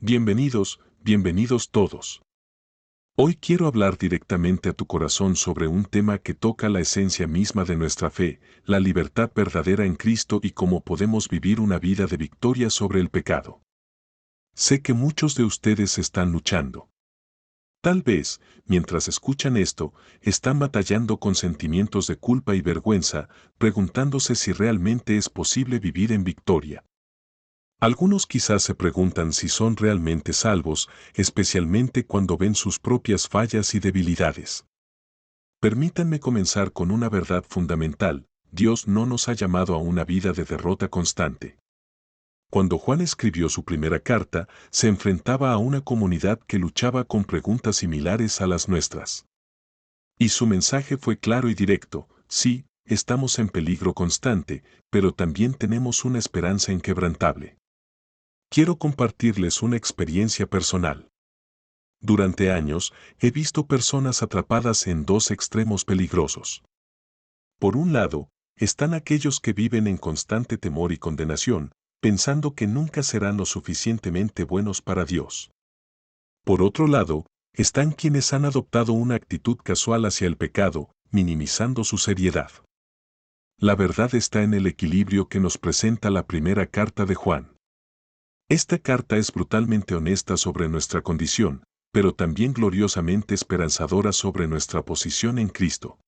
Bienvenidos todos. Hoy quiero hablar directamente a tu corazón sobre un tema que toca la esencia misma de nuestra fe, la libertad verdadera en Cristo y cómo podemos vivir una vida de victoria sobre el pecado. Sé que muchos de ustedes están luchando. Tal vez, mientras escuchan esto, están batallando con sentimientos de culpa y vergüenza, preguntándose si realmente es posible vivir en victoria. Algunos quizás se preguntan si son realmente salvos, especialmente cuando ven sus propias fallas y debilidades. Permítanme comenzar con una verdad fundamental: Dios no nos ha llamado a una vida de derrota constante. Cuando Juan escribió su primera carta, se enfrentaba a una comunidad que luchaba con preguntas similares a las nuestras. Y su mensaje fue claro y directo: sí, estamos en peligro constante, pero también tenemos una esperanza inquebrantable. Quiero compartirles una experiencia personal. Durante años, he visto personas atrapadas en dos extremos peligrosos. Por un lado, están aquellos que viven en constante temor y condenación, pensando que nunca serán lo suficientemente buenos para Dios. Por otro lado, están quienes han adoptado una actitud casual hacia el pecado, minimizando su seriedad. La verdad está en el equilibrio que nos presenta la primera carta de Juan. Esta carta es brutalmente honesta sobre nuestra condición, pero también gloriosamente esperanzadora sobre nuestra posición en Cristo.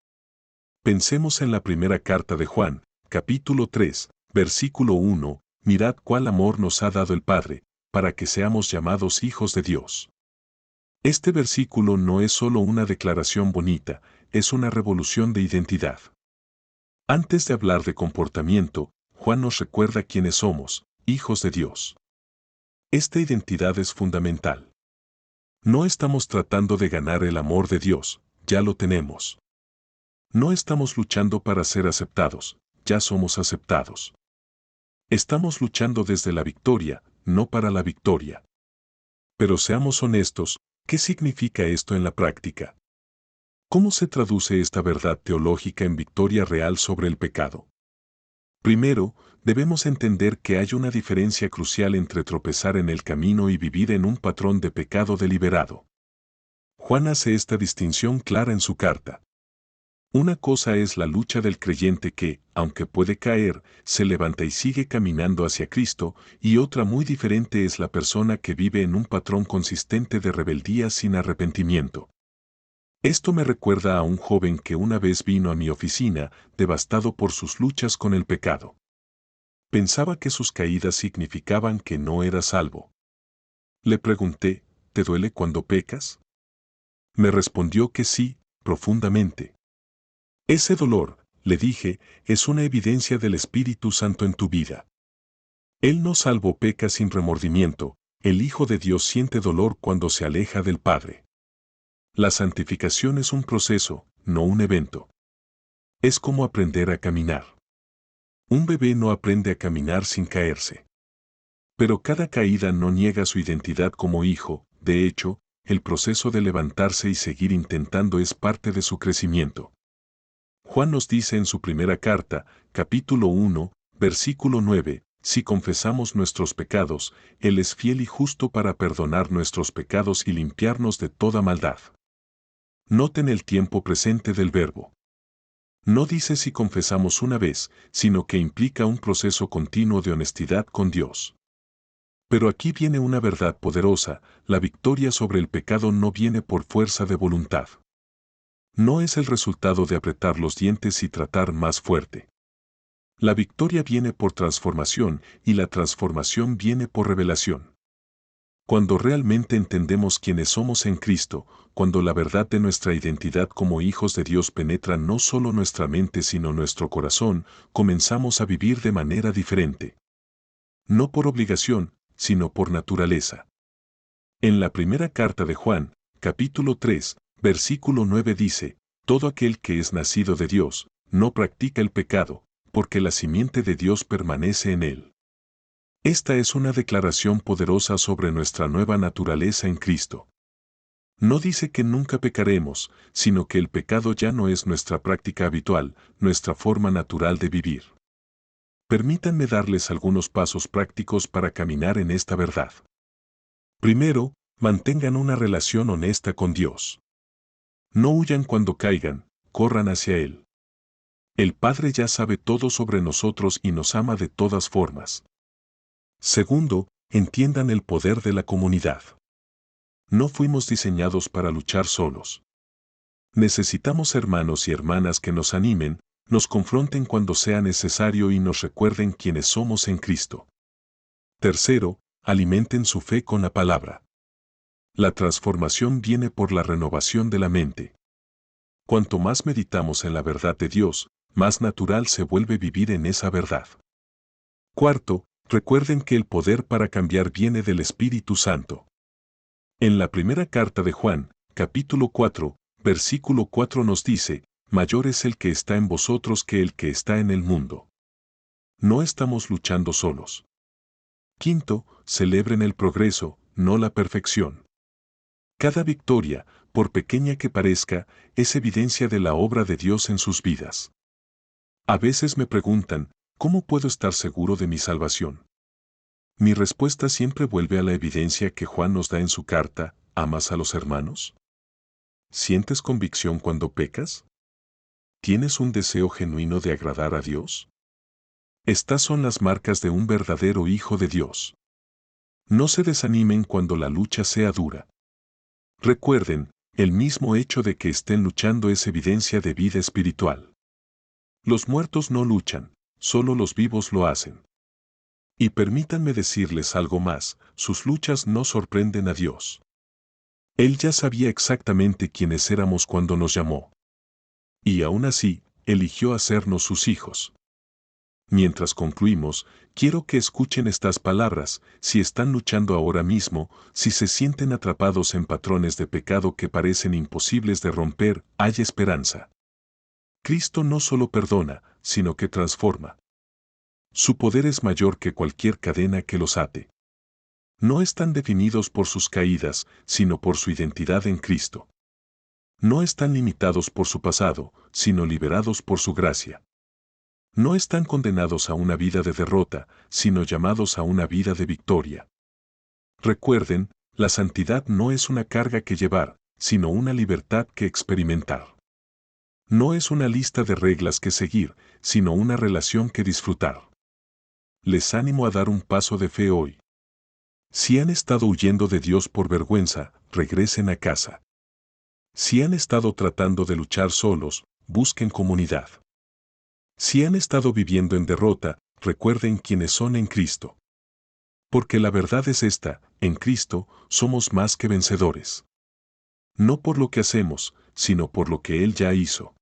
Pensemos en la primera carta de Juan, capítulo 3, versículo 1, mirad cuál amor nos ha dado el Padre, para que seamos llamados hijos de Dios. Este versículo no es solo una declaración bonita, es una revolución de identidad. Antes de hablar de comportamiento, Juan nos recuerda quiénes somos: hijos de Dios. Esta identidad es fundamental. No estamos tratando de ganar el amor de Dios, ya lo tenemos. No estamos luchando para ser aceptados, ya somos aceptados. Estamos luchando desde la victoria, no para la victoria. Pero seamos honestos, ¿qué significa esto en la práctica? ¿Cómo se traduce esta verdad teológica en victoria real sobre el pecado? Primero, debemos entender que hay una diferencia crucial entre tropezar en el camino y vivir en un patrón de pecado deliberado. Juan hace esta distinción clara en su carta. Una cosa es la lucha del creyente que, aunque puede caer, se levanta y sigue caminando hacia Cristo, y otra muy diferente es la persona que vive en un patrón consistente de rebeldía sin arrepentimiento. Esto me recuerda a un joven que una vez vino a mi oficina, devastado por sus luchas con el pecado. Pensaba que sus caídas significaban que no era salvo. Le pregunté: ¿te duele cuando pecas? Me respondió que sí, profundamente. Ese dolor, le dije, es una evidencia del Espíritu Santo en tu vida. Él no salvo peca sin remordimiento, el Hijo de Dios siente dolor cuando se aleja del Padre. La santificación es un proceso, no un evento. Es como aprender a caminar. Un bebé no aprende a caminar sin caerse. Pero cada caída no niega su identidad como hijo; de hecho, el proceso de levantarse y seguir intentando es parte de su crecimiento. Juan nos dice en su primera carta, capítulo 1, versículo 9, si confesamos nuestros pecados, Él es fiel y justo para perdonar nuestros pecados y limpiarnos de toda maldad. Noten el tiempo presente del verbo. No dice si confesamos una vez, sino que implica un proceso continuo de honestidad con Dios. Pero aquí viene una verdad poderosa: la victoria sobre el pecado no viene por fuerza de voluntad. No es el resultado de apretar los dientes y tratar más fuerte. La victoria viene por transformación, y la transformación viene por revelación. Cuando realmente entendemos quiénes somos en Cristo, cuando la verdad de nuestra identidad como hijos de Dios penetra no solo nuestra mente sino nuestro corazón, comenzamos a vivir de manera diferente. No por obligación, sino por naturaleza. En la primera carta de Juan, capítulo 3, versículo 9 dice: todo aquel que es nacido de Dios, no practica el pecado, porque la simiente de Dios permanece en él. Esta es una declaración poderosa sobre nuestra nueva naturaleza en Cristo. No dice que nunca pecaremos, sino que el pecado ya no es nuestra práctica habitual, nuestra forma natural de vivir. Permítanme darles algunos pasos prácticos para caminar en esta verdad. Primero, mantengan una relación honesta con Dios. No huyan cuando caigan, corran hacia Él. El Padre ya sabe todo sobre nosotros y nos ama de todas formas. Segundo, entiendan el poder de la comunidad. No fuimos diseñados para luchar solos. Necesitamos hermanos y hermanas que nos animen, nos confronten cuando sea necesario y nos recuerden quiénes somos en Cristo. Tercero, alimenten su fe con la palabra. La transformación viene por la renovación de la mente. Cuanto más meditamos en la verdad de Dios, más natural se vuelve vivir en esa verdad. Cuarto, recuerden que el poder para cambiar viene del Espíritu Santo. En la primera carta de Juan, capítulo 4, versículo 4 nos dice, mayor es el que está en vosotros que el que está en el mundo. No estamos luchando solos. Quinto, celebren el progreso, no la perfección. Cada victoria, por pequeña que parezca, es evidencia de la obra de Dios en sus vidas. A veces me preguntan, ¿cómo puedo estar seguro de mi salvación? Mi respuesta siempre vuelve a la evidencia que Juan nos da en su carta, ¿amas a los hermanos? ¿Sientes convicción cuando pecas? ¿Tienes un deseo genuino de agradar a Dios? Estas son las marcas de un verdadero hijo de Dios. No se desanimen cuando la lucha sea dura. Recuerden, el mismo hecho de que estén luchando es evidencia de vida espiritual. Los muertos no luchan, solo los vivos lo hacen. Y permítanme decirles algo más, sus luchas no sorprenden a Dios. Él ya sabía exactamente quiénes éramos cuando nos llamó. Y aún así, eligió hacernos sus hijos. Mientras concluimos, quiero que escuchen estas palabras, si están luchando ahora mismo, si se sienten atrapados en patrones de pecado que parecen imposibles de romper, hay esperanza. Cristo no solo perdona, sino que transforma. Su poder es mayor que cualquier cadena que los ate. No están definidos por sus caídas, sino por su identidad en Cristo. No están limitados por su pasado, sino liberados por su gracia. No están condenados a una vida de derrota, sino llamados a una vida de victoria. Recuerden, la santidad no es una carga que llevar, sino una libertad que experimentar. No es una lista de reglas que seguir, sino una relación que disfrutar. Les animo a dar un paso de fe hoy. Si han estado huyendo de Dios por vergüenza, regresen a casa. Si han estado tratando de luchar solos, busquen comunidad. Si han estado viviendo en derrota, recuerden quiénes son en Cristo. Porque la verdad es esta, en Cristo, somos más que vencedores. No por lo que hacemos, sino por lo que Él ya hizo.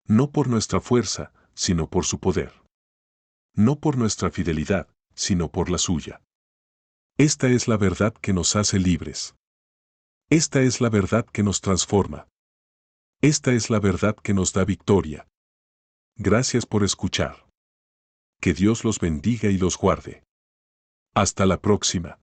No por nuestra fuerza, sino por su poder. No por nuestra fidelidad, sino por la suya. Esta es la verdad que nos hace libres. Esta es la verdad que nos transforma. Esta es la verdad que nos da victoria. Gracias por escuchar. Que Dios los bendiga y los guarde. Hasta la próxima.